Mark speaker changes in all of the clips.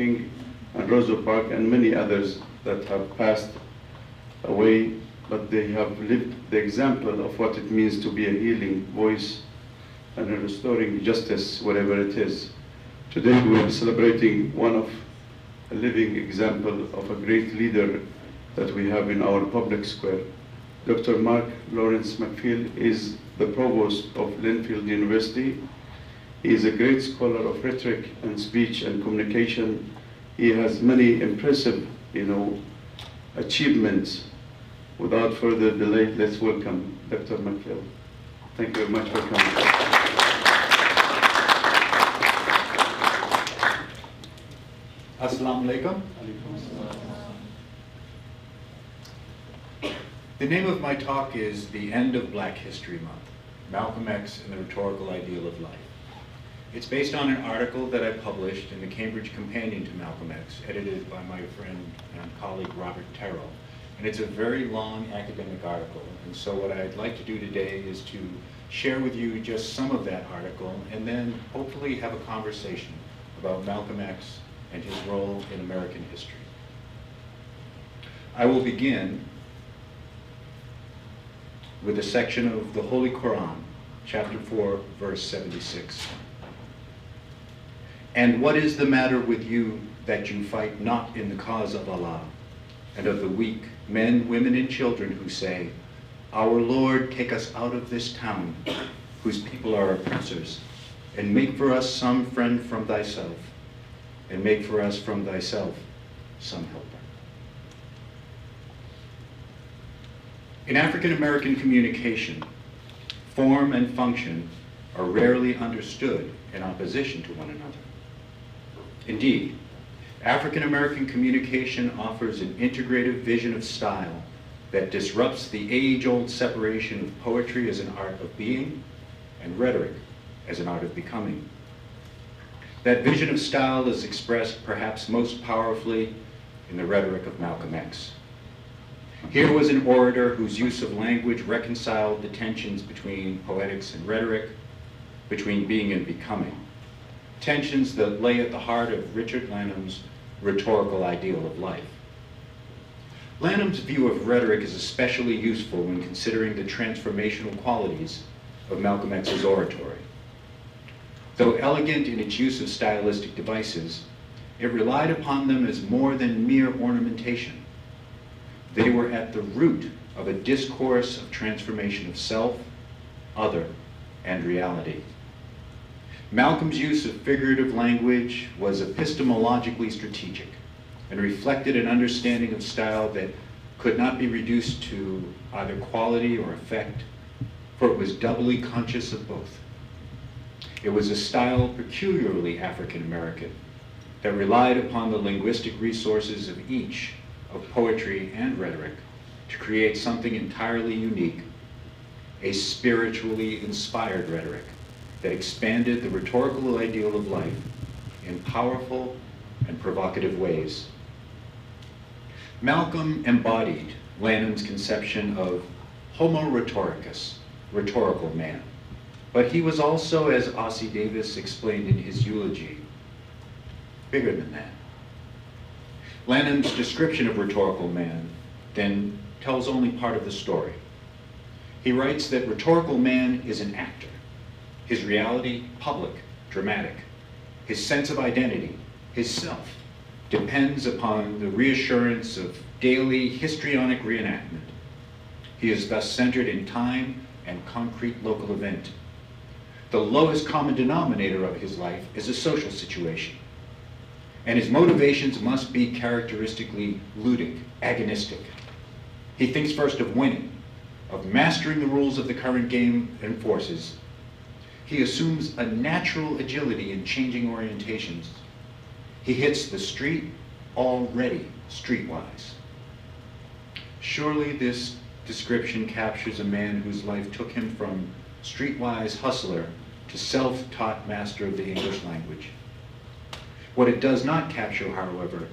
Speaker 1: King and Rosa Parks and many others that have passed away, but they have lived the example of what it means to be a healing voice and a restoring justice wherever it is. Today we are celebrating one of a living example of a great leader that we have in our public square. Dr. Mark Lawrence McField is the provost of Linfield University. He is a great scholar of rhetoric and speech and communication. He has many impressive, achievements. Without further delay, let's welcome Dr. McField. Thank you very much for coming.
Speaker 2: Assalamu alaikum. The name of my talk is The End of Black History Month, Malcolm X and the Rhetorical Ideal of Life. It's based on an article that I published in the Cambridge Companion to Malcolm X, edited by my friend and colleague Robert Terrell. And it's a very long academic article. And so what I'd like to do today is to share with you just some of that article and then hopefully have a conversation about Malcolm X and his role in American history. I will begin with a section of the Holy Quran, chapter 4, verse 76. And what is the matter with you that you fight not in the cause of Allah, and of the weak, men, women, and children who say, Our Lord, take us out of this town, whose people are oppressors, and make for us some friend from thyself, and make for us from thyself some helper. In African American communication, form and function are rarely understood in opposition to one another. Indeed, African American communication offers an integrative vision of style that disrupts the age-old separation of poetry as an art of being and rhetoric as an art of becoming. That vision of style is expressed perhaps most powerfully in the rhetoric of Malcolm X. Here was an orator whose use of language reconciled the tensions between poetics and rhetoric, between being and becoming, tensions that lay at the heart of Richard Lanham's rhetorical ideal of life. Lanham's view of rhetoric is especially useful when considering the transformational qualities of Malcolm X's oratory. Though elegant in its use of stylistic devices, it relied upon them as more than mere ornamentation. They were at the root of a discourse of transformation of self, other, and reality. Malcolm's use of figurative language was epistemologically strategic and reflected an understanding of style that could not be reduced to either quality or effect, for it was doubly conscious of both. It was a style peculiarly African American that relied upon the linguistic resources of each of poetry and rhetoric to create something entirely unique, a spiritually inspired rhetoric that expanded the rhetorical ideal of life in powerful and provocative ways. Malcolm embodied Lanham's conception of homo rhetoricus, rhetorical man. But he was also, as Ossie Davis explained in his eulogy, bigger than that. Lanham's description of rhetorical man then tells only part of the story. He writes that rhetorical man is an actor, his reality public, dramatic. His sense of identity, his self, depends upon the reassurance of daily histrionic reenactment. He is thus centered in time and concrete local event. The lowest common denominator of his life is a social situation, and his motivations must be characteristically ludic, agonistic. He thinks first of winning, of mastering the rules of the current game and forces. He assumes a natural agility in changing orientations. He hits the street already streetwise. Surely this description captures a man whose life took him from streetwise hustler to self-taught master of the English language. What it does not capture, however,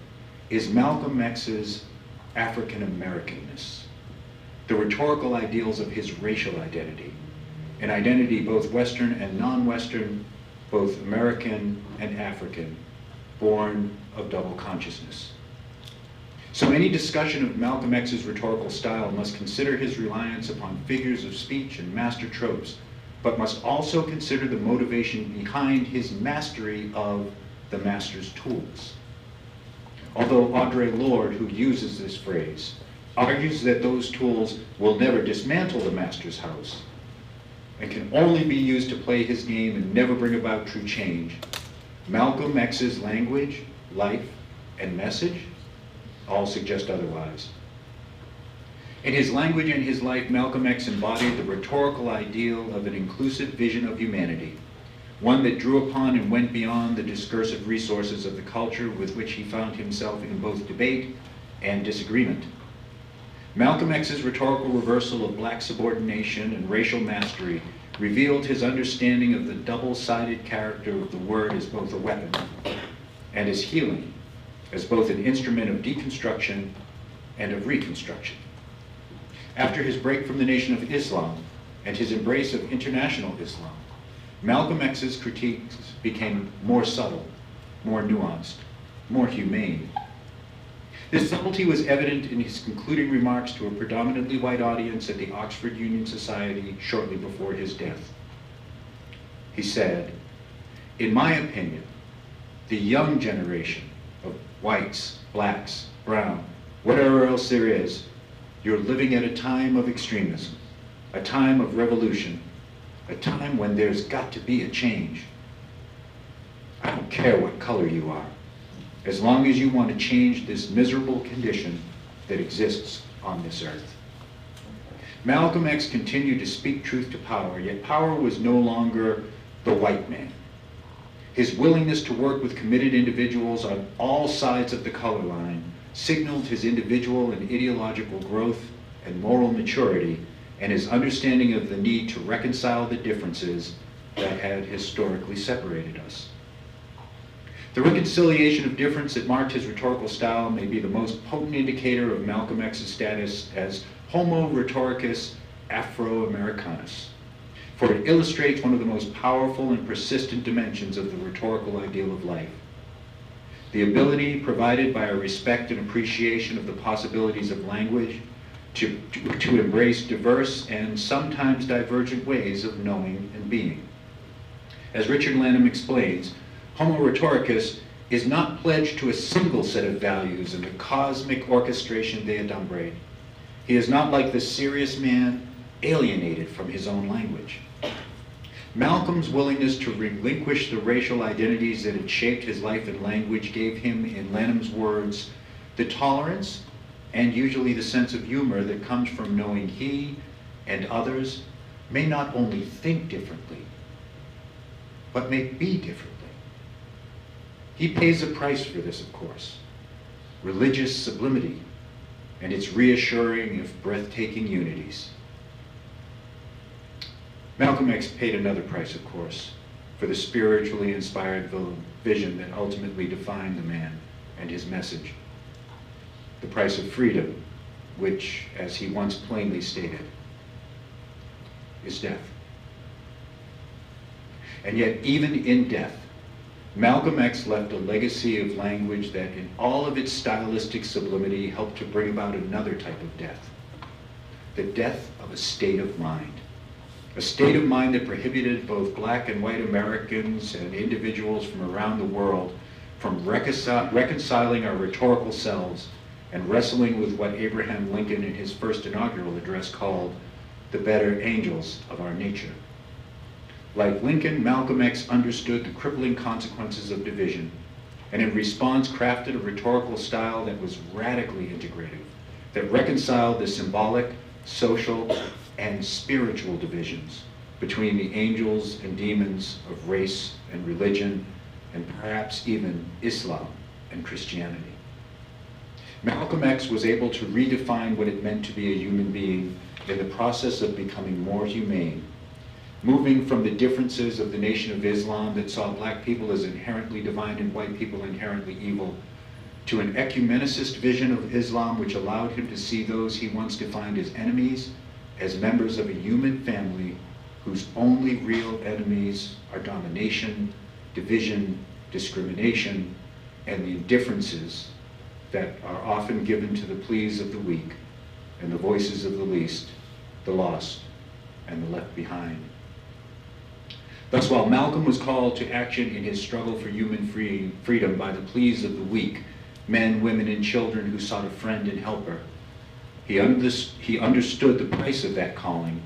Speaker 2: is Malcolm X's African Americanness, the rhetorical ideals of his racial identity, an identity both Western and non-Western, both American and African, born of double consciousness. So any discussion of Malcolm X's rhetorical style must consider his reliance upon figures of speech and master tropes, but must also consider the motivation behind his mastery of the master's tools. Although Audre Lorde, who uses this phrase, argues that those tools will never dismantle the master's house and can only be used to play his game and never bring about true change, Malcolm X's language, life, and message all suggest otherwise. In his language and his life, Malcolm X embodied the rhetorical ideal of an inclusive vision of humanity, one that drew upon and went beyond the discursive resources of the culture with which he found himself in both debate and disagreement. Malcolm X's rhetorical reversal of black subordination and racial mastery revealed his understanding of the double-sided character of the word as both a weapon and as healing, as both an instrument of deconstruction and of reconstruction. After his break from the Nation of Islam and his embrace of international Islam, Malcolm X's critiques became more subtle, more nuanced, more humane. This subtlety was evident in his concluding remarks to a predominantly white audience at the Oxford Union Society shortly before his death. He said, "In my opinion, the young generation of whites, blacks, brown, whatever else there is, you're living at a time of extremism, a time of revolution, a time when there's got to be a change. I don't care what color you are, as long as you want to change this miserable condition that exists on this earth." Malcolm X continued to speak truth to power, yet power was no longer the white man. His willingness to work with committed individuals on all sides of the color line signaled his individual and ideological growth and moral maturity, and his understanding of the need to reconcile the differences that had historically separated us. The reconciliation of difference that marked his rhetorical style may be the most potent indicator of Malcolm X's status as Homo rhetoricus Afro-Americanus, for it illustrates one of the most powerful and persistent dimensions of the rhetorical ideal of life. The ability provided by a respect and appreciation of the possibilities of language to embrace diverse and sometimes divergent ways of knowing and being. As Richard Lanham explains, Homo rhetoricus is not pledged to a single set of values in the cosmic orchestration de Adumbre. He is not like the serious man alienated from his own language. Malcolm's willingness to relinquish the racial identities that had shaped his life and language gave him, in Lanham's words, the tolerance and usually the sense of humor that comes from knowing he and others may not only think differently, but may be differently. He pays a price for this, of course, religious sublimity and its reassuring if breathtaking unities. Malcolm X paid another price, of course, for the spiritually inspired vision that ultimately defined the man and his message. The price of freedom, which, as he once plainly stated, is death. And yet, even in death, Malcolm X left a legacy of language that, in all of its stylistic sublimity, helped to bring about another type of death, the death of a state of mind. A state of mind that prohibited both black and white Americans and individuals from around the world from reconciling our rhetorical selves and wrestling with what Abraham Lincoln in his first inaugural address called the better angels of our nature. Like Lincoln, Malcolm X understood the crippling consequences of division, and in response crafted a rhetorical style that was radically integrative, that reconciled the symbolic, social, and spiritual divisions between the angels and demons of race and religion, and perhaps even Islam and Christianity. Malcolm X was able to redefine what it meant to be a human being in the process of becoming more humane, moving from the differences of the Nation of Islam that saw black people as inherently divine and white people inherently evil, to an ecumenicist vision of Islam which allowed him to see those he once defined as enemies as members of a human family whose only real enemies are domination, division, discrimination, and the indifferences that are often given to the pleas of the weak and the voices of the least, the lost, and the left behind. Thus, while Malcolm was called to action in his struggle for human freedom by the pleas of the weak, men, women, and children who sought a friend and helper, he understood the price of that calling,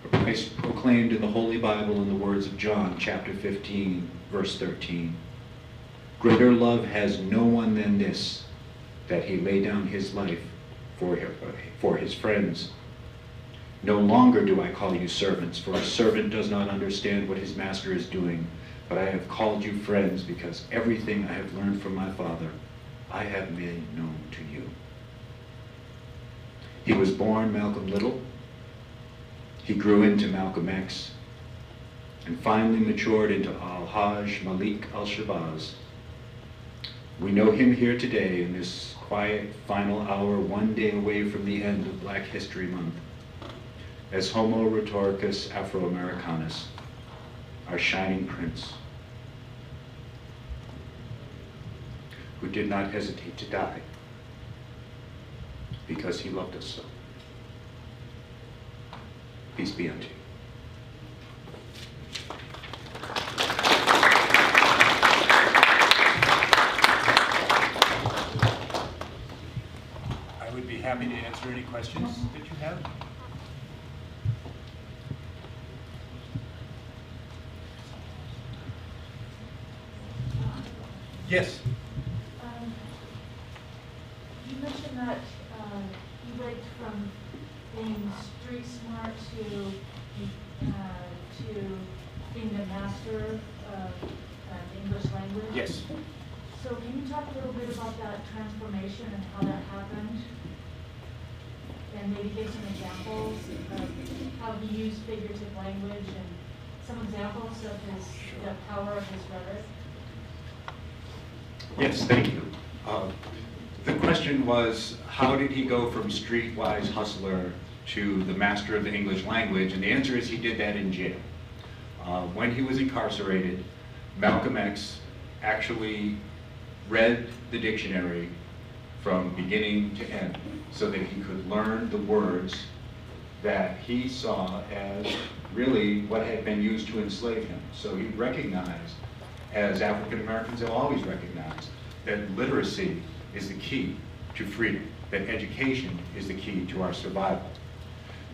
Speaker 2: a price proclaimed in the Holy Bible in the words of John chapter 15, verse 13. Greater love has no one than this, that he lay down his life for his friends. No longer do I call you servants, for a servant does not understand what his master is doing, but I have called you friends, because everything I have learned from my Father, I have made known to you. He was born Malcolm Little. He grew into Malcolm X, and finally matured into Al-Hajj Malik Al-Shabazz. We know him here today in this quiet final hour, one day away from the end of Black History Month, as Homo Rhetoricus Afro-Americanus, our shining prince, who did not hesitate to die because he loved us so. Peace be unto you.
Speaker 3: I would be happy to answer any questions that you have. Yes.
Speaker 4: You mentioned that you went from being street smart to being the master of the English language.
Speaker 3: Yes.
Speaker 4: So can you talk a little bit about that transformation and how that happened? And maybe give some examples of how he used figurative language and some examples of the power of his rhetoric.
Speaker 2: Yes, thank you. The question was, how did he go from streetwise hustler to the master of the English language? And the answer is he did that in jail. When he was incarcerated, Malcolm X actually read the dictionary from beginning to end so that he could learn the words that he saw as really what had been used to enslave him. So he recognized, as African Americans have always recognized, that literacy is the key to freedom, that education is the key to our survival.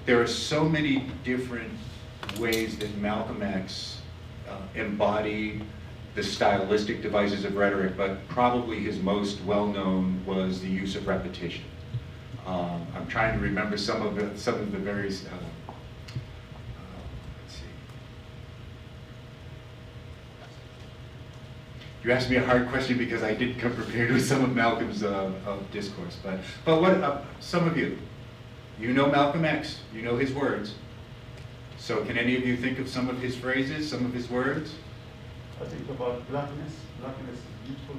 Speaker 2: There are so many different ways that Malcolm X embodied the stylistic devices of rhetoric, but probably his most well-known was the use of repetition. I'm trying to remember some of the various, let's see. You asked me a hard question because I didn't come prepared with some of Malcolm's discourse, but what, some of you know Malcolm X, you know his words. So can any of you think of some of his phrases, some of his words?
Speaker 1: I think about blackness. Blackness is beautiful.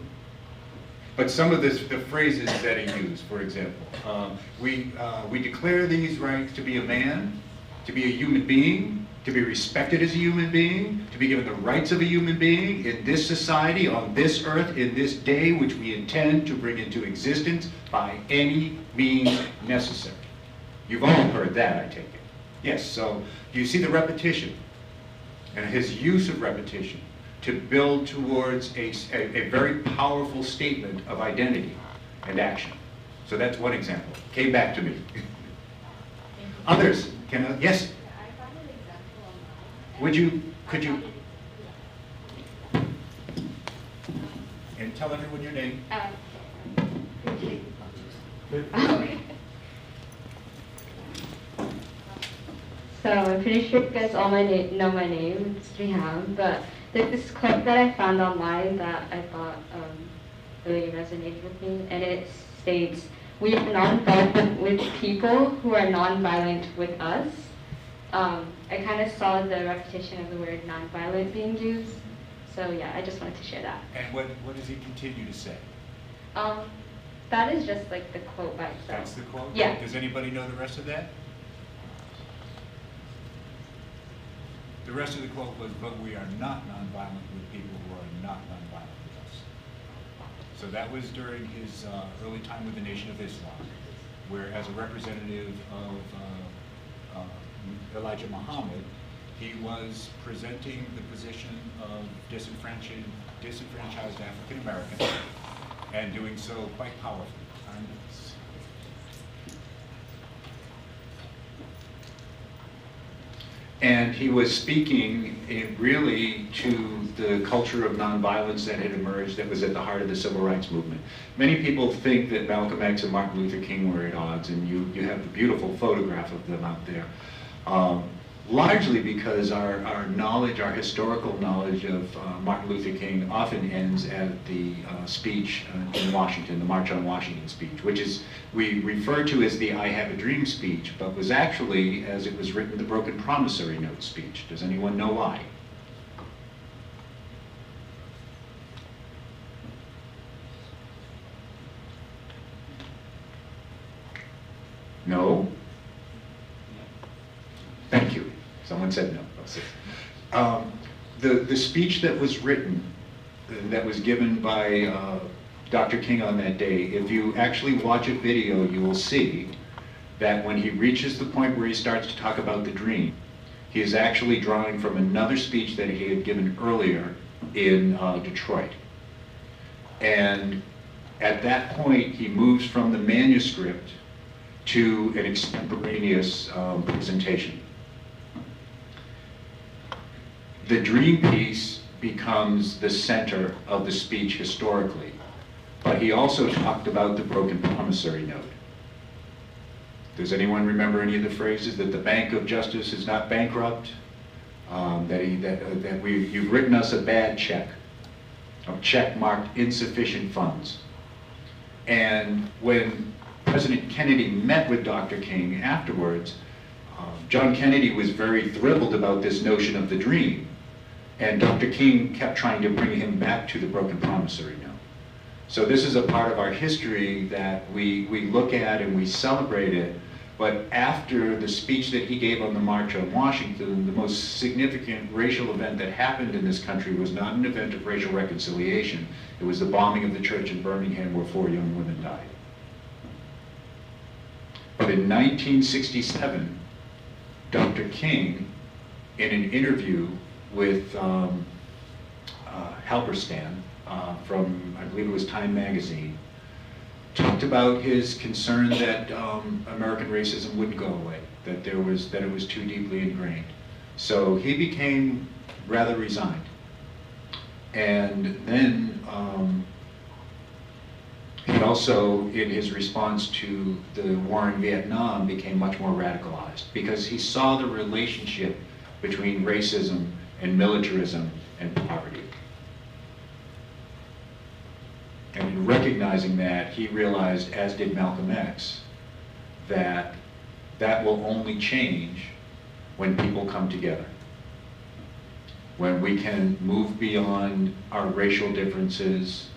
Speaker 2: But some of the phrases that he used, for example, we declare these rights to be a man, to be a human being, to be respected as a human being, to be given the rights of a human being in this society, on this earth, in this day, which we intend to bring into existence by any means necessary. You've all heard that, I take it. Yes, so you see the repetition and his use of repetition to build towards a very powerful statement of identity and action. So that's one example. Came back to me. Others? Yes?
Speaker 5: I found an example online.
Speaker 2: Could you? And tell everyone your name.
Speaker 5: So I'm pretty sure you guys all know my name, it's Riham, but there's this quote that I found online that I thought really resonated with me, and it states, "We are nonviolent with people who are nonviolent with us." I kind of saw the repetition of the word nonviolent being used, so yeah, I just wanted to share that.
Speaker 3: And what does he continue to say?
Speaker 5: That is just like the quote by itself.
Speaker 3: That's the quote?
Speaker 5: Yeah.
Speaker 3: Does anybody know the rest of that? The rest of the quote was, "But we are not nonviolent with people who are not nonviolent with us." So that was during his early time with the Nation of Islam, where as a representative of Elijah Muhammad, he was presenting the position of disenfranchised African Americans, and doing so quite powerfully.
Speaker 2: And he was speaking really to the culture of nonviolence that had emerged that was at the heart of the civil rights movement. Many people think that Malcolm X and Martin Luther King were at odds, and you have the beautiful photograph of them out there. Largely because our knowledge, our historical knowledge of Martin Luther King often ends at the speech in Washington, the March on Washington speech, which is, we refer to as the I Have a Dream speech, but was actually, as it was written, the Broken Promissory Note speech. Does anyone know why? No? Thank you. Someone said no. The speech that was written, that was given by Dr. King on that day, if you actually watch a video, you will see that when he reaches the point where he starts to talk about the dream, he is actually drawing from another speech that he had given earlier in Detroit. And at that point, he moves from the manuscript to an extemporaneous presentation. The dream piece becomes the center of the speech historically, but he also talked about the broken promissory note. Does anyone remember any of the phrases? That the Bank of Justice is not bankrupt, you've written us a bad check, a check marked insufficient funds. And when President Kennedy met with Dr. King afterwards, John Kennedy was very thrilled about this notion of the dream. And Dr. King kept trying to bring him back to the broken promissory note. So this is a part of our history that we look at and we celebrate it. But after the speech that he gave on the March on Washington, the most significant racial event that happened in this country was not an event of racial reconciliation. It was the bombing of the church in Birmingham where 4 young women died. But in 1967, Dr. King, in an interview with Halberstam from, I believe it was Time magazine, talked about his concern that American racism wouldn't go away, that it was too deeply ingrained. So he became rather resigned. And then he also, in his response to the war in Vietnam, became much more radicalized because he saw the relationship between racism and militarism and poverty. And in recognizing that, he realized, as did Malcolm X, that that will only change when people come together. When we can move beyond our racial differences,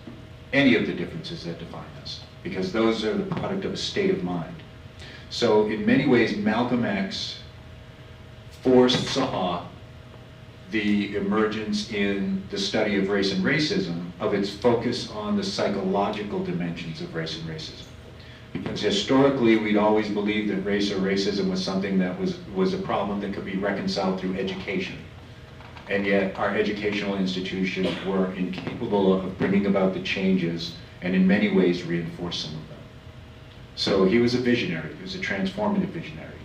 Speaker 2: any of the differences that define us, because those are the product of a state of mind. So in many ways, Malcolm X foresaw the emergence in the study of race and racism of its focus on the psychological dimensions of race and racism. Because historically, we'd always believed that race or racism was something that was a problem that could be reconciled through education. And yet, our educational institutions were incapable of bringing about the changes, and in many ways reinforced some of them. So he was a visionary, he was a transformative visionary.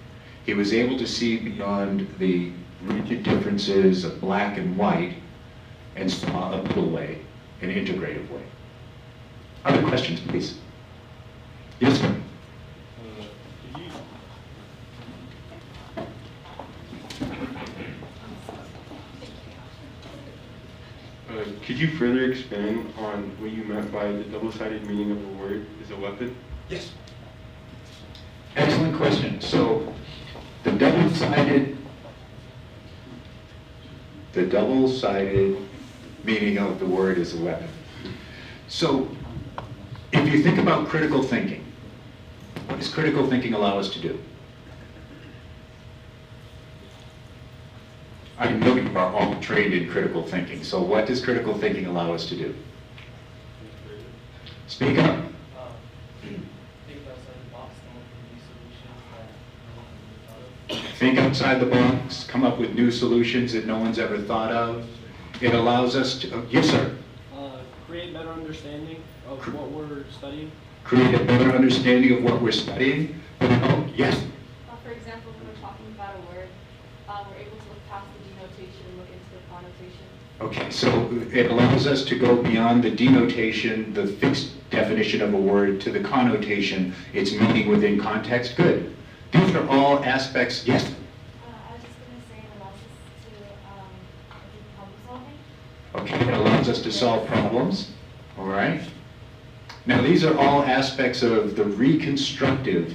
Speaker 2: He was able to see beyond the rigid differences of black and white and saw a middle way, an integrative way. Other questions, please? Yes, sir.
Speaker 6: Could you further expand on what you meant by the double-sided meaning of a word is a weapon?
Speaker 2: Yes. Excellent question. So the double-sided meaning of the word is a weapon. So if you think about critical thinking, what does critical thinking allow us to do? I know you are all trained in critical thinking, so what does critical thinking allow us to do? Speak up.
Speaker 7: Think outside the box, come up with new solutions that no one's ever thought of. It allows us to, yes, sir.
Speaker 8: Create better understanding of what we're studying.
Speaker 2: Create a better understanding of what we're studying. Yes.
Speaker 9: For example, when we're talking about a word, we're able to look past the denotation and look into the connotation.
Speaker 2: Okay, so it allows us to go beyond the denotation, the fixed definition of a word, to the connotation, its meaning within context. Good. These are all aspects, yes?
Speaker 4: I was just going to say it allows us to do problem solving.
Speaker 2: Okay, it allows us to solve problems, all right? Now, these are all aspects of the reconstructive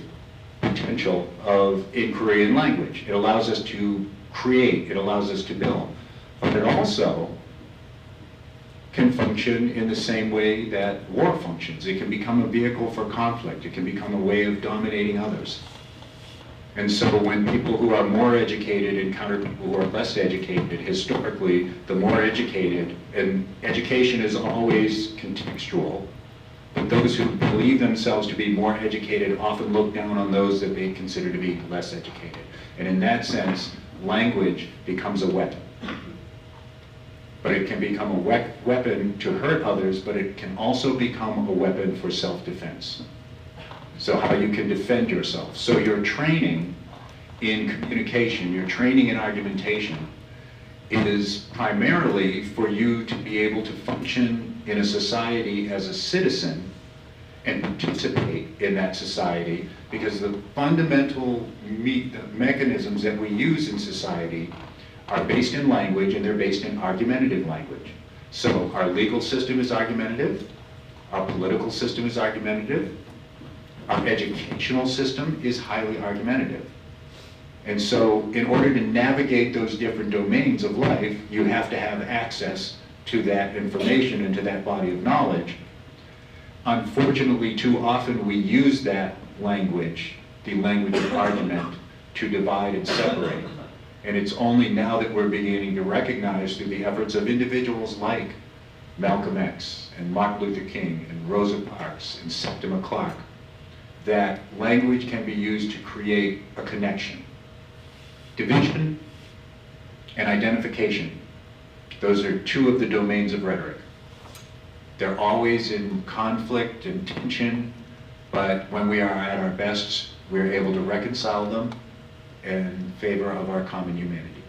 Speaker 2: potential of inquiry in language. It allows us to create, it allows us to build. But it also can function in the same way that war functions. It can become a vehicle for conflict. It can become a way of dominating others. And so when people who are more educated encounter people who are less educated, historically, the more educated, and education is always contextual, but those who believe themselves to be more educated often look down on those that they consider to be less educated. And in that sense, language becomes a weapon. But it can become a weapon to hurt others, but it can also become a weapon for self-defense. So how you can defend yourself. So your training in communication, your training in argumentation is primarily for you to be able to function in a society as a citizen and participate in that society, because the fundamental mechanisms that we use in society are based in language, and they're based in argumentative language. So our legal system is argumentative, our political system is argumentative, our educational system is highly argumentative. And so in order to navigate those different domains of life, you have to have access to that information and to that body of knowledge. Unfortunately, too often we use that language, the language of argument, to divide and separate. And it's only now that we're beginning to recognize, through the efforts of individuals like Malcolm X and Martin Luther King and Rosa Parks and Septima Clark, that language can be used to create a connection. Division and identification, those are two of the domains of rhetoric. They're always in conflict and tension, but when we are at our best, we're able to reconcile them in favor of our common humanity.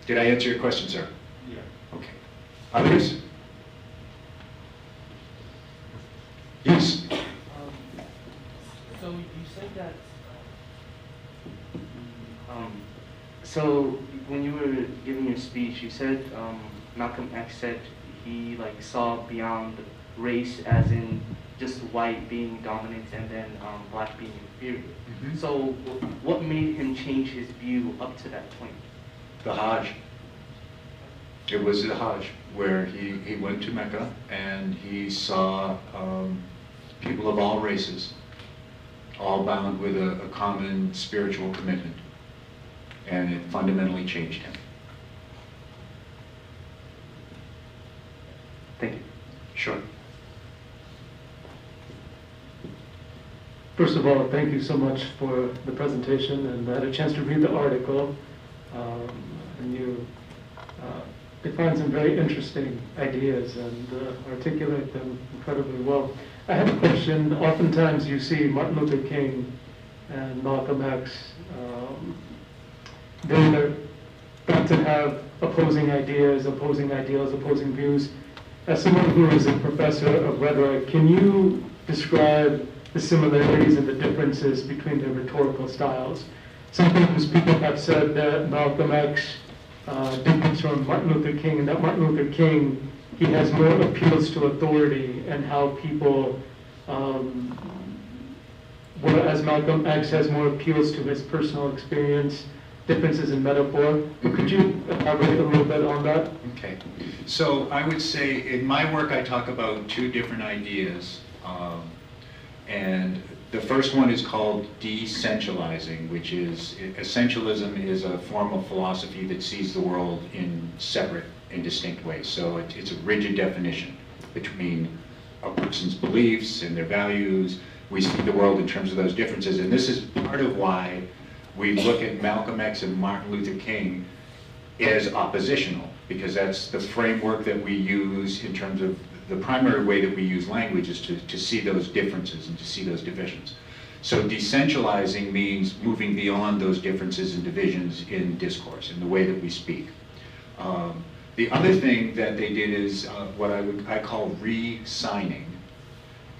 Speaker 2: Did I answer your question, sir?
Speaker 6: Yeah.
Speaker 2: Okay. Others? Yes?
Speaker 10: So you said that, so when you were giving your speech, you said Malcolm X said he saw beyond race, as in just white being dominant and then black being inferior. Mm-hmm. So what made him change his view up to that point?
Speaker 2: The Hajj. It was the Hajj, where he went to Mecca and he saw people of all races, all bound with a common spiritual commitment. And it fundamentally changed him.
Speaker 10: Thank you.
Speaker 2: Sure.
Speaker 11: First of all, thank you so much for the presentation, and I had a chance to read the article, and you define some very interesting ideas and articulate them incredibly well. I have a question. Oftentimes you see Martin Luther King and Malcolm X, they're thought to have opposing ideas, opposing ideals, opposing views. As someone who is a professor of rhetoric, can you describe the similarities and the differences between their rhetorical styles? Sometimes people have said that Malcolm X differs from Martin Luther King, and that Martin Luther King, he has more appeals to authority and how people, whereas Malcolm X has more appeals to his personal experience, differences in metaphor. Could you elaborate a little bit on that?
Speaker 2: Okay. So I would say in my work I talk about two different ideas. And the first one is called deessentializing, which is, essentialism is a form of philosophy that sees the world in separate and distinct ways. So it's a rigid definition between
Speaker 7: a person's beliefs and their values. We see the world in terms of those differences, and this is part of why we look at Malcolm X and Martin Luther King as oppositional, because that's the framework that we use in terms of the primary way that we use language is to see those differences and to see those divisions. So decentralizing means moving beyond those differences and divisions in discourse, in the way that we speak. The other thing that they did is what I call re-signing.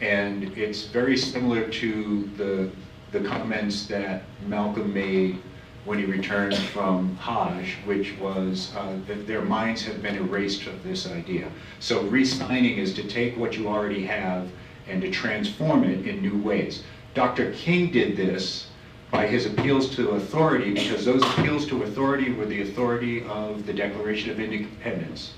Speaker 7: And it's very similar to the comments that Malcolm made when he returned from Hajj, which was that their minds have been erased of this idea. So re-signing is to take what you already have and to transform it in new ways. Dr. King did this by his appeals to authority, because those appeals to authority were the authority of the Declaration of Independence.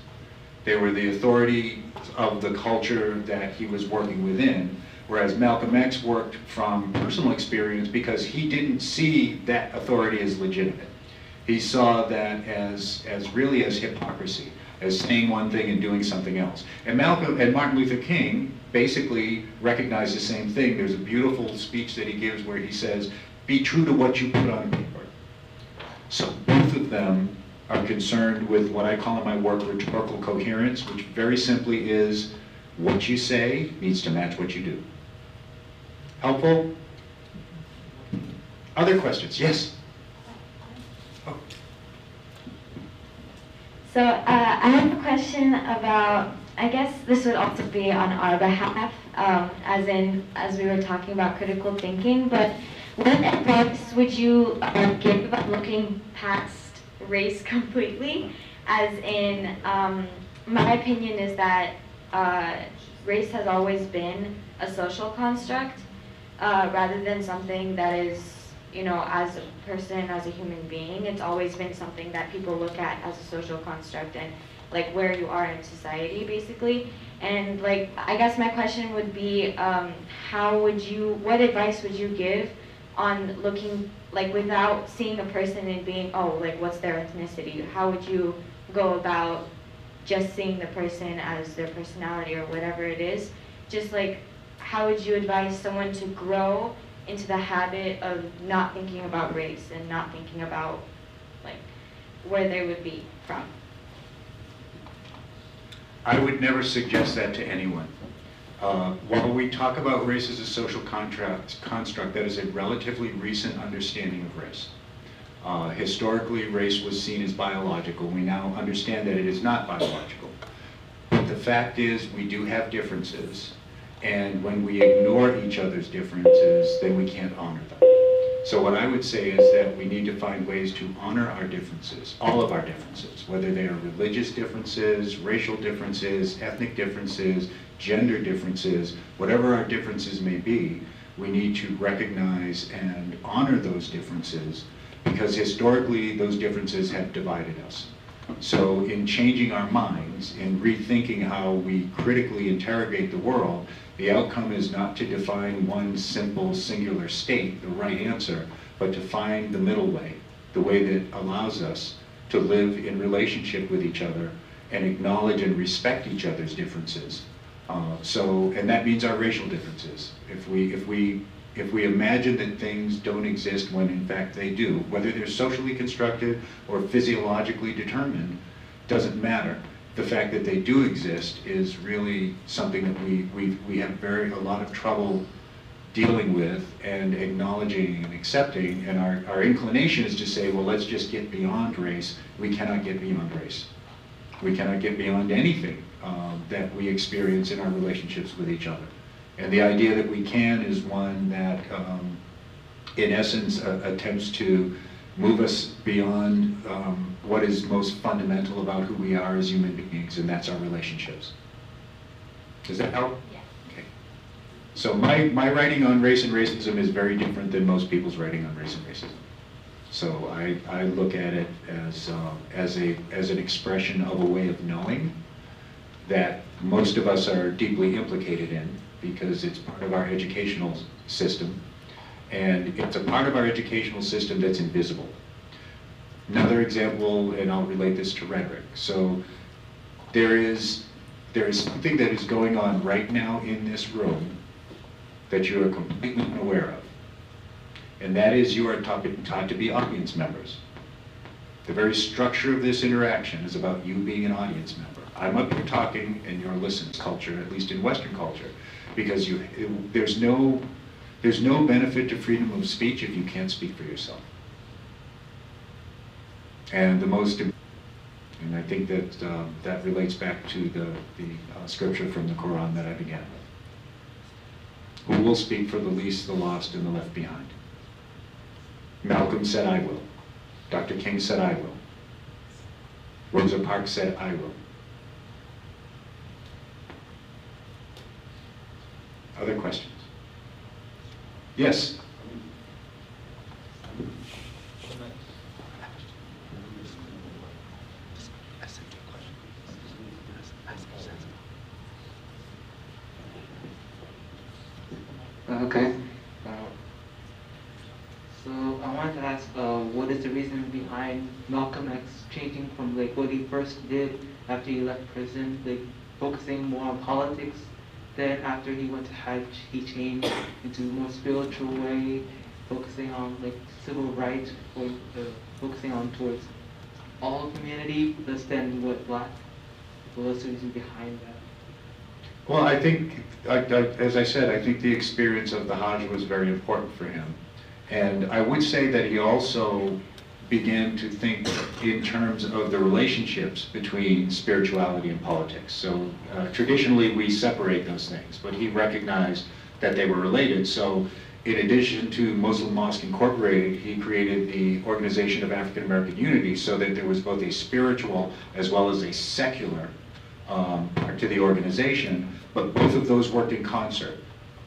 Speaker 7: They were the authority of the culture that he was working within, whereas Malcolm X worked from personal experience because he didn't see that authority as legitimate. He saw that as really as hypocrisy, as saying one thing and doing something else. And Martin Luther King basically recognized the same thing. There's a beautiful speech that he gives where he says, "Be true to what you put on paper." So both of them are concerned with what I call in my work rhetorical coherence, which very simply is what you say needs to match what you do. Helpful? Other questions? Yes? Oh.
Speaker 12: So I have a question about, I guess this would also be on our behalf, as we were talking about critical thinking, but what advice would you give about looking past race completely? As in, my opinion is that race has always been a social construct rather than something that is, as a person, as a human being. It's always been something that people look at as a social construct and like where you are in society, basically. And like, I guess my question would be, what advice would you give on looking, like without seeing a person and being, oh, like what's their ethnicity? How would you go about just seeing the person as their personality or whatever it is? Just like, how would you advise someone to grow into the habit of not thinking about race and not thinking about like where they would be from?
Speaker 7: I would never suggest that to anyone. While we talk about race as a social construct, that is a relatively recent understanding of race. Historically, race was seen as biological. We now understand that it is not biological. But the fact is, we do have differences, and when we ignore each other's differences, then we can't honor them. So what I would say is that we need to find ways to honor our differences, all of our differences, whether they are religious differences, racial differences, ethnic differences, gender differences, whatever our differences may be, we need to recognize and honor those differences, because historically those differences have divided us. So in changing our minds, in rethinking how we critically interrogate the world, the outcome is not to define one simple, singular state, the right answer, but to find the middle way, the way that allows us to live in relationship with each other and acknowledge and respect each other's differences. And that means our racial differences. If we imagine that things don't exist when in fact they do, whether they're socially constructed or physiologically determined, doesn't matter. The fact that they do exist is really something that we have a lot of trouble dealing with and acknowledging and accepting, and our inclination is to say, well, let's just get beyond race. We cannot get beyond race. We cannot get beyond anything that we experience in our relationships with each other. And the idea that we can is one that, in essence, attempts to move us beyond what is most fundamental about who we are as human beings, and that's our relationships. Does that help?
Speaker 12: Yeah.
Speaker 7: Okay. So my writing on race and racism is very different than most people's writing on race and racism. So I look at it as an expression of a way of knowing that most of us are deeply implicated in, because it's part of our educational system, and it's a part of our educational system that's invisible. Another example, and I'll relate this to rhetoric. So there is
Speaker 2: There is something that is going on right now in this room that you are completely unaware of. And that is you are taught to be audience members. The very structure of this interaction is about you being an audience member. I'm up here talking and you're listening. Culture, at least in Western culture, because there's no benefit to freedom of speech if you can't speak for yourself. And I think that that relates back to the scripture from the Quran that I began with. Who will speak for the least, the lost, and the left behind? Malcolm said, I will. Dr. King said, I will. Rosa Parks said, I will. Other questions? Yes?
Speaker 10: Okay. So I wanted to ask, what is the reason behind Malcolm X changing from like what he first did after he left prison, like focusing more on politics? Then after he went to Hajj, he changed into a more spiritual way, focusing on like civil rights, or focusing on towards all humanity, less than what black. What was the reason behind that?
Speaker 2: Well, I think, as I said, I think the experience of the Hajj was very important for him. And I would say that he also began to think in terms of the relationships between spirituality and politics. So traditionally we separate those things, but he recognized that they were related. So in addition to Muslim Mosque Incorporated, he created the Organization of African American Unity so that there was both a spiritual as well as a secular part to the organization, but both of those worked in concert,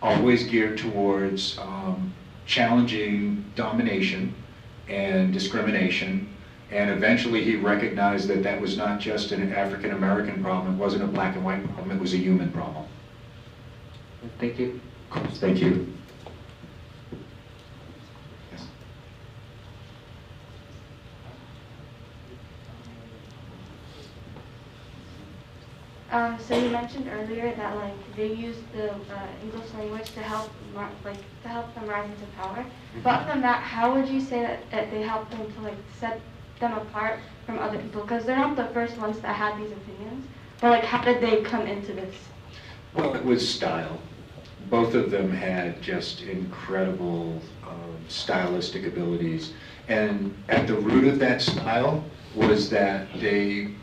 Speaker 2: always geared towards challenging domination and discrimination, and eventually he recognized that that was not just an African American problem, it wasn't a black and white problem, it was a human problem.
Speaker 10: Thank you.
Speaker 2: Of course, thank you. Yes.
Speaker 5: So you mentioned earlier that like they used the English language to help them rise into power. But other than that, how would you say that they helped them to like set them apart from other people? Because they're not the first ones that had these opinions. But like, how did they come into this?
Speaker 2: Well, it was style. Both of them had just incredible stylistic abilities, and at the root of that style was that they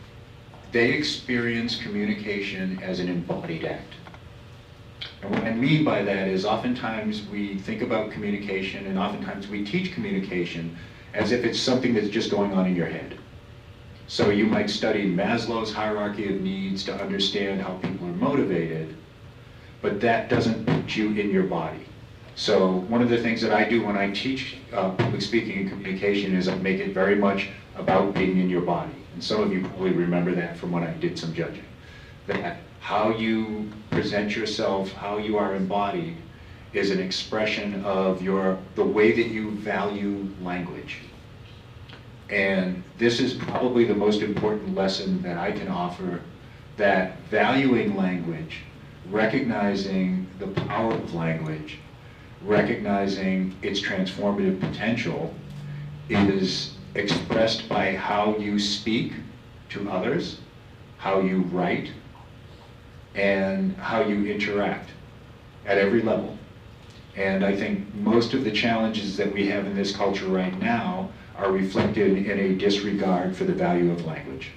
Speaker 2: experience communication as an embodied act. And what I mean by that is oftentimes we think about communication and oftentimes we teach communication as if it's something that's just going on in your head. So you might study Maslow's hierarchy of needs to understand how people are motivated, but that doesn't put you in your body. So one of the things that I do when I teach public speaking and communication is I make it very much about being in your body. And some of you probably remember that from when I did some judging. That how you present yourself, how you are embodied, is an expression of the way that you value language. And this is probably the most important lesson that I can offer, that valuing language, recognizing the power of language, recognizing its transformative potential, is expressed by how you speak to others, how you write, and how you interact at every level. And I think most of the challenges that we have in this culture right now are reflected in a disregard for the value of language.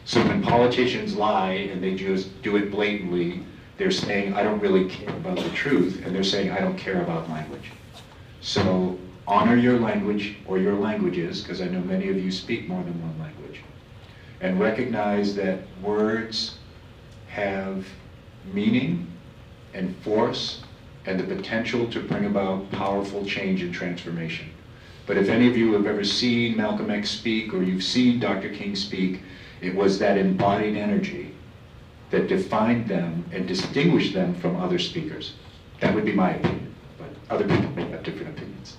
Speaker 2: So when politicians lie and they just do it blatantly, they're saying, I don't really care about the truth, and they're saying, I don't care about language. So honor your language or your languages, because I know many of you speak more than one language, and recognize that words have meaning and force and the potential to bring about powerful change and transformation. But if any of you have ever seen Malcolm X speak or you've seen Dr. King speak, it was that embodied energy that defined them and distinguished them from other speakers. That would be my opinion, but other people may have different opinions.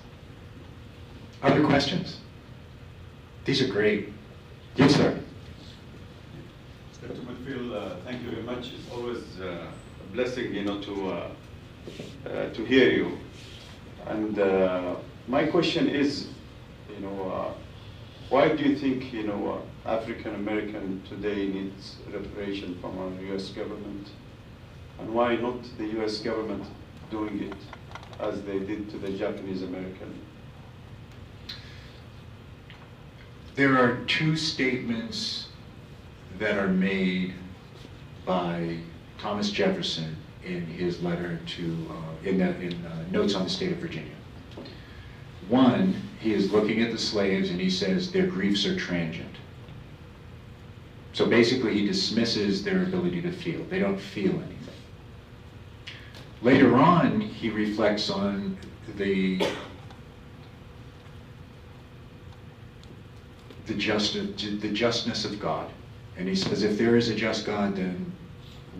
Speaker 2: Other questions? These are great. Yes, sir.
Speaker 13: Dr. Matfield,
Speaker 1: Thank you very much. It's always a blessing, to hear you. And my question is, why do you think, African American today needs reparation from our U.S. government? And why not the U.S. government doing it as they did to the Japanese American?
Speaker 2: There are two statements that are made by Thomas Jefferson in his letter to, in Notes on the State of Virginia. One, he is looking at the slaves and he says their griefs are transient. So basically he dismisses their ability to feel. They don't feel anything. Later on, he reflects on the justness of God. And he says, if there is a just God, then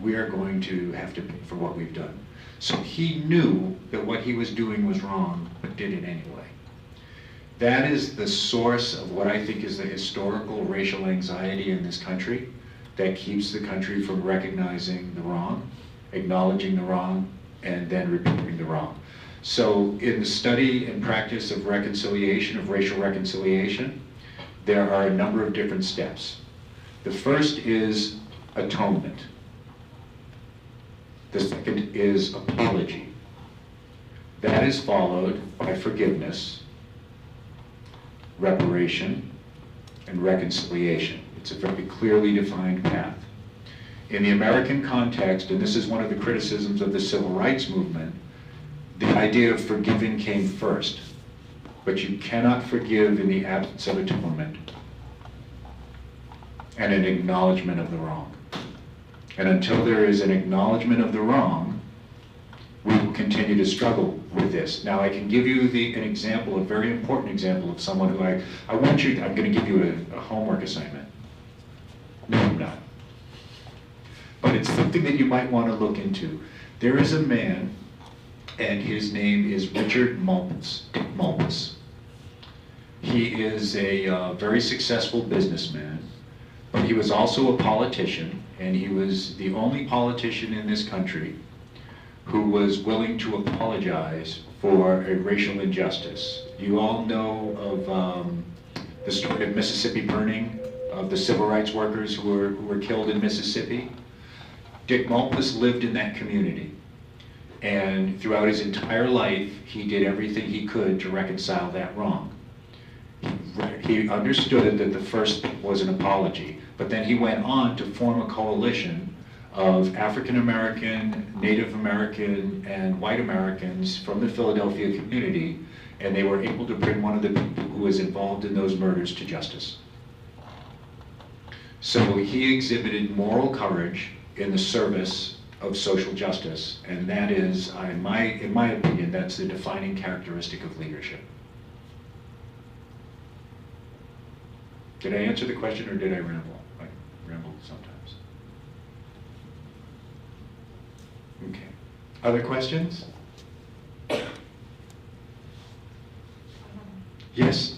Speaker 2: we are going to have to pay for what we've done. So he knew that what he was doing was wrong, but did it anyway. That is the source of what I think is the historical racial anxiety in this country that keeps the country from recognizing the wrong, acknowledging the wrong, and then repeating the wrong. So in the study and practice of reconciliation, of racial reconciliation, there are a number of different steps. The first is atonement. The second is apology. That is followed by forgiveness, reparation, and reconciliation. It's a very clearly defined path. In the American context, and this is one of the criticisms of the civil rights movement, the idea of forgiving came first. But you cannot forgive in the absence of atonement and an acknowledgement of the wrong. And until there is an acknowledgement of the wrong, we will continue to struggle with this. Now, I can give you an example, a very important example of someone who I'm going to give you a homework assignment. No, I'm not. But it's something that you might want to look into. There is a man, and his name is Richard Malpas. Malpas. He is a very successful businessman, but he was also a politician, and he was the only politician in this country who was willing to apologize for a racial injustice. You all know of the story of Mississippi burning, of the civil rights workers who were killed in Mississippi. Dick Malpas lived in that community, and throughout his entire life, he did everything he could to reconcile that wrong. He understood that the first was an apology, but then he went on to form a coalition of African American, Native American, and white Americans from the Philadelphia community, and they were able to bring one of the people who was involved in those murders to justice. So he exhibited moral courage in the service of social justice, and that is, in my opinion, that's the defining characteristic of leadership. Did I answer the question, or did I ramble? I ramble sometimes. Okay. Other questions? Yes?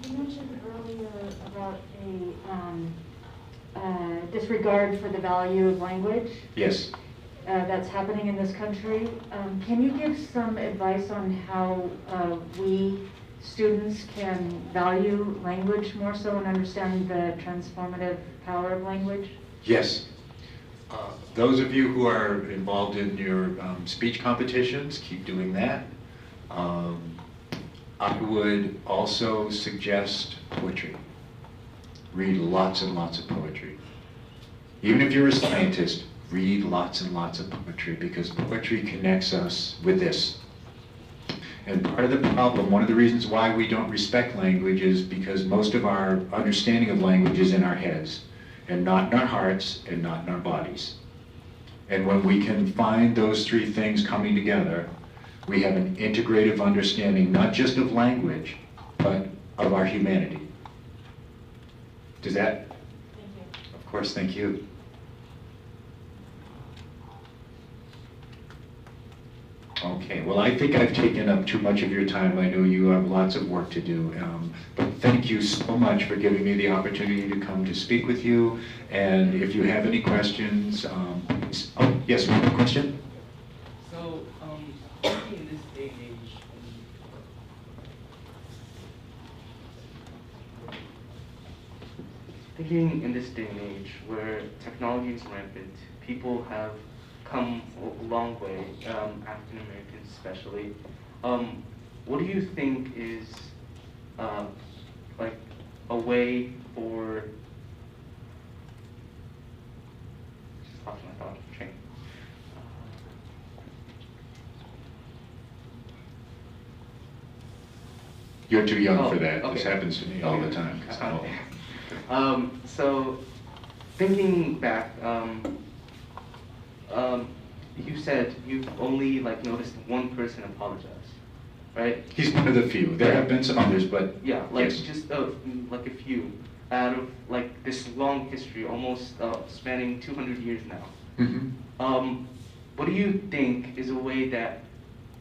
Speaker 4: You mentioned earlier about a disregard for the value of language.
Speaker 2: Yes.
Speaker 4: That's happening in this country. Can you give some advice on how we students can value language more so and understand the transformative power of language?
Speaker 2: Yes. Those of you who are involved in your speech competitions, keep doing that. I would also suggest poetry. Read lots and lots of poetry. Even if you're a scientist, read lots and lots of poetry, because poetry connects us with this. And part of the problem, one of the reasons why we don't respect language is because most of our understanding of language is in our heads, and not in our hearts, and not in our bodies. And when we can find those three things coming together, we have an integrative understanding, not just of language, but of our humanity. Does that?
Speaker 4: Thank you.
Speaker 2: Of course, thank you. Okay, well, I think I've taken up too much of your time. I know you have lots of work to do, but thank thank you so much for giving me the opportunity to come to speak with you. And if you have any questions, please. Oh, yes, one more question?
Speaker 10: So, thinking in this day and age, thinking in this day and age where technology is rampant, people have come a long way, African Americans especially. What do you think is like a way for? Just lost my thought train.
Speaker 2: You're too young for that.
Speaker 10: Okay.
Speaker 2: This happens to me all the time. 'Cause I'm old.
Speaker 10: So, thinking back, you said you've only like noticed one person apologize, right?
Speaker 2: He's one of the few. There have been some others, but
Speaker 10: Yeah, like
Speaker 2: yes.
Speaker 10: just like a few out of like this long history, almost spanning 200 years now.
Speaker 2: Mhm.
Speaker 10: What do you think is a way that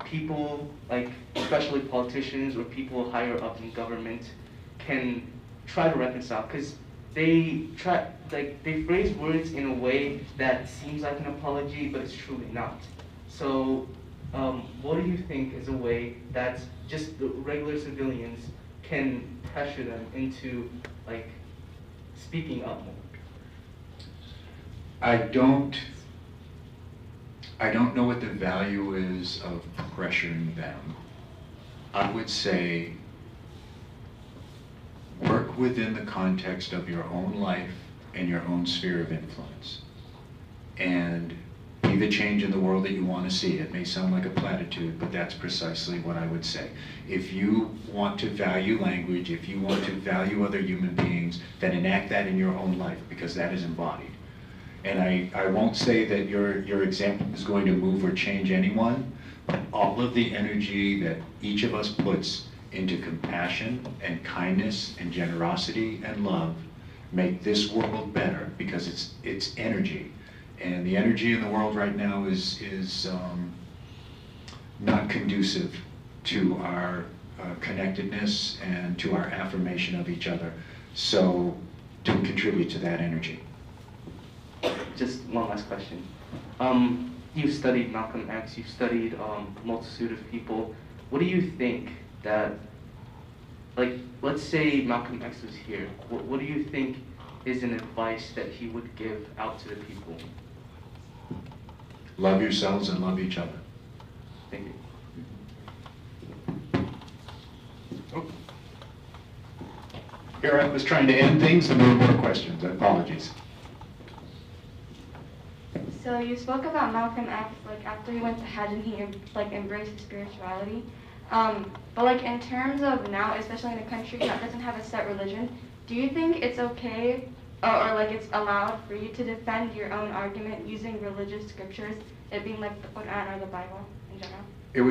Speaker 10: people, like especially politicians or people higher up in government, can try to reconcile? Because they try, like they phrase words in a way that seems like an apology, but it's truly not. So, what do you think is a way that just the regular civilians can pressure them into like speaking up more?
Speaker 2: I don't know what the value is of pressuring them. I would say work within the context of your own life and your own sphere of influence. And be the change in the world that you want to see. It may sound like a platitude, but that's precisely what I would say. If you want to value language, if you want to value other human beings, then enact that in your own life, because that is embodied. And I won't say that your example is going to move or change anyone, but all of the energy that each of us puts into compassion and kindness and generosity and love make this world better, because it's energy. And the energy in the world right now is not conducive to our connectedness and to our affirmation of each other. So do contribute to that energy.
Speaker 10: Just one last question. You've studied Malcolm X, you've studied a multitude of people. What do you think that, like, let's say Malcolm X was here. What do you think is an advice that he would give out to the people?
Speaker 2: Love yourselves and love each other.
Speaker 10: Thank you.
Speaker 2: Oh. Here I was trying to end things and there were more questions. Apologies.
Speaker 5: So you spoke about Malcolm X, like after he went to Hajj and he like embraced spirituality. But like in terms of now, especially in a country that doesn't have a set religion, do you think it's okay or like it's allowed for you to defend your own argument using religious scriptures, it being like the Quran or the Bible in general?
Speaker 2: It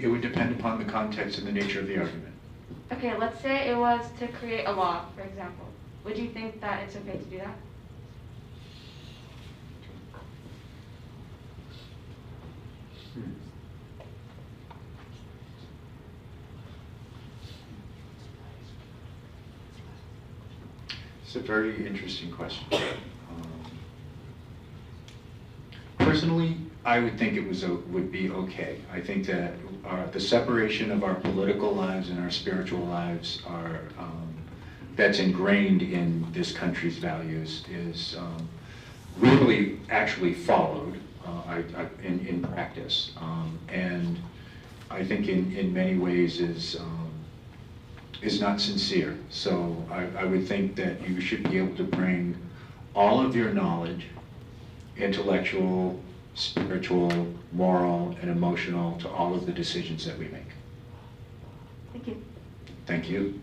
Speaker 2: would depend upon the context and the nature of the argument.
Speaker 5: Okay, let's say it was to create a law, for example. Would you think that it's okay to do that?
Speaker 2: It's a very interesting question. Personally, I would think it would be okay. I think that the separation of our political lives and our spiritual lives are that's ingrained in this country's values is really actually followed in practice, and I think in many ways is not sincere. So I would think that you should be able to bring all of your knowledge, intellectual, spiritual, moral, and emotional, to all of the decisions that we make.
Speaker 5: Thank you.
Speaker 2: Thank you.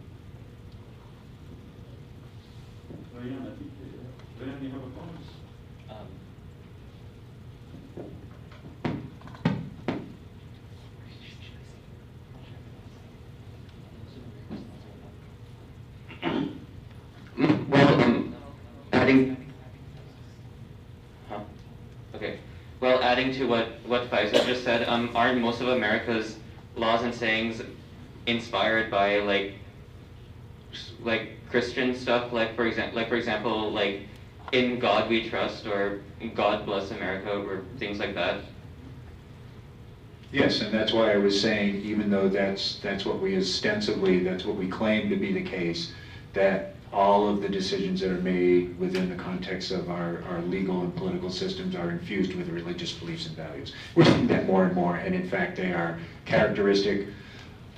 Speaker 13: Well, adding to what Faisal just said, aren't most of America's laws and sayings inspired by like like Christian stuff, like for example, like "In God We Trust" or "God Bless America" or things like that?
Speaker 2: Yes, and that's why I was saying, even though that's what we ostensibly, that's what we claim to be the case, that all of the decisions that are made within the context of our legal and political systems are infused with religious beliefs and values. We're seeing that more and more, and in fact they are characteristic.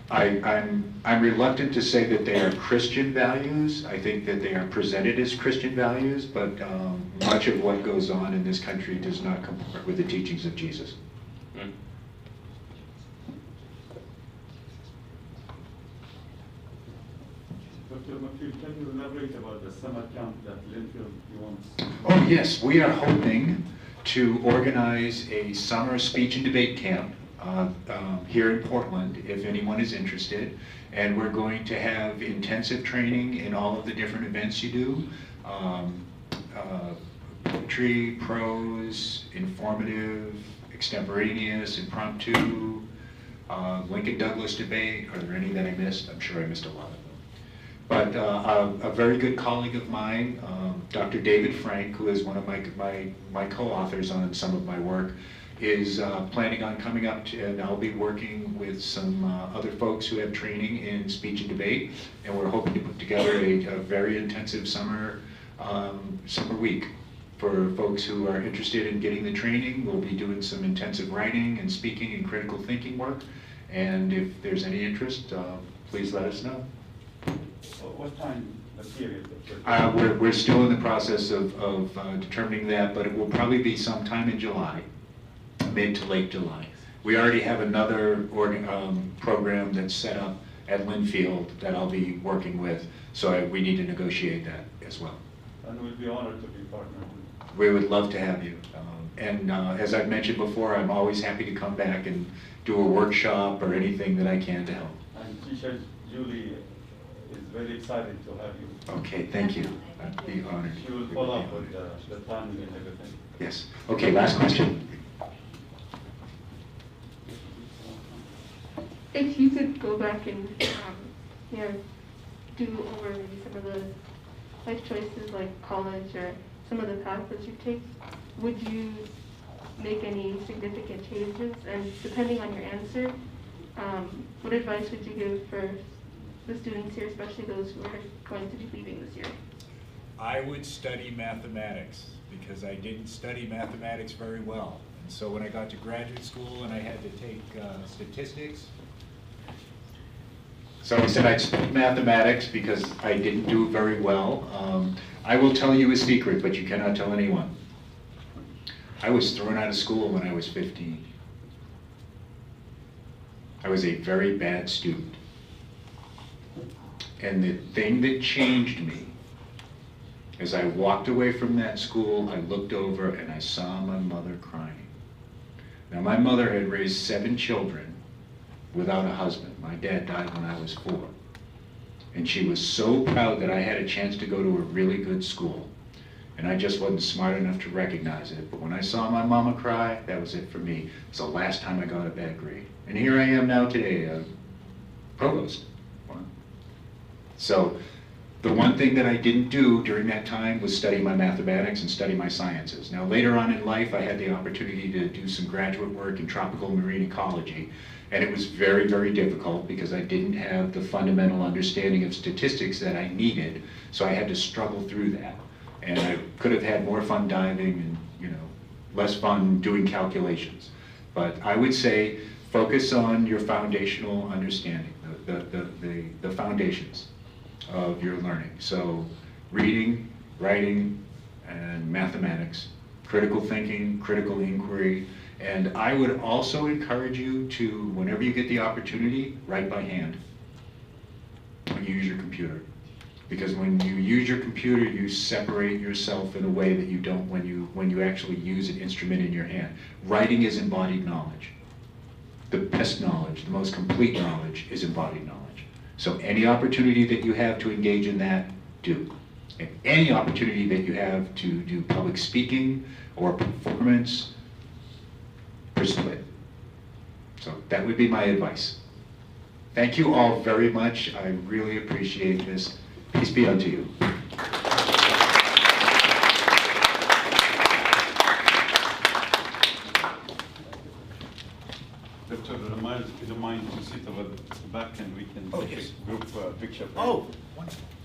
Speaker 2: I'm reluctant to say that they are Christian values. I think that they are presented as Christian values, but much of what goes on in this country does not comport with the teachings of Jesus.
Speaker 13: Mm.
Speaker 1: Dr. McPhil, can you elaborate about the summer camp that Linfield wants?
Speaker 2: Oh yes, we are hoping to organize a summer speech and debate camp here in Portland, if anyone is interested. And we're going to have intensive training in all of the different events you do. Poetry, prose, informative, extemporaneous, impromptu, Lincoln Douglas debate. Are there any that I missed? I'm sure I missed a lot of them. But a very good colleague of mine, Dr. David Frank, who is one of my co-authors on some of my work, is planning on coming up and I'll be working with some other folks who have training in speech and debate, and we're hoping to put together a very intensive summer week for folks who are interested in getting the training. We'll be doing some intensive writing and speaking and critical thinking work, and if there's any interest, please let us know.
Speaker 1: What time, the period?
Speaker 2: We're still in the process of determining that, but it will probably be sometime in July, mid to late July. We already have another program that's set up at Linfield that I'll be working with, so we need to negotiate that as well.
Speaker 1: And we'll be honored to be partnered with.
Speaker 2: We would love to have you. And as I've mentioned before, I'm always happy to come back and do a workshop or anything that I can to help.
Speaker 1: And Teacher Julie is very excited to have you.
Speaker 2: Okay, thank you. I'd be honored.
Speaker 1: She will follow up with the timing and everything.
Speaker 2: Yes. Okay, last question.
Speaker 14: If you could go back and do over maybe some of the life choices like college or some of the paths that you take, would you make any significant changes? And depending on your answer, what advice would you give for the students here, especially those who are going to be leaving this year?
Speaker 3: I would study mathematics because I didn't study mathematics very well. And so when I got to graduate school and I had to take statistics.
Speaker 2: So I said I'd study mathematics because I didn't do very well. I will tell you a secret, but you cannot tell anyone. I was thrown out of school when I was 15. I was a very bad student. And the thing that changed me, as I walked away from that school, I looked over and I saw my mother crying. Now my mother had raised 7 children without a husband. My dad died when I was 4. And she was so proud that I had a chance to go to a really good school. And I just wasn't smart enough to recognize it. But when I saw my mama cry, that was it for me. It's the last time I got a bad grade. And here I am now today, a provost. So the one thing that I didn't do during that time was study my mathematics and study my sciences. Now later on in life, I had the opportunity to do some graduate work in tropical marine ecology. And it was very, very difficult because I didn't have the fundamental understanding of statistics that I needed. So I had to struggle through that. And I could have had more fun diving and, less fun doing calculations. But I would say focus on your foundational understanding, the foundations of your learning. So reading, writing, and mathematics, critical thinking, critical inquiry. And I would also encourage you to, whenever you get the opportunity, write by hand when you use your computer. Because when you use your computer, you separate yourself in a way that you don't when you actually use an instrument in your hand. Writing is embodied knowledge. The best knowledge, the most complete knowledge is embodied knowledge. So any opportunity that you have to engage in that, do. And any opportunity that you have to do public speaking or performance, pursue it. So that would be my advice. Thank you all very much. I really appreciate this. be unto you.
Speaker 1: Doctor, if you don't mind to sit over the back and we can take a group picture.
Speaker 3: Oh, wonderful.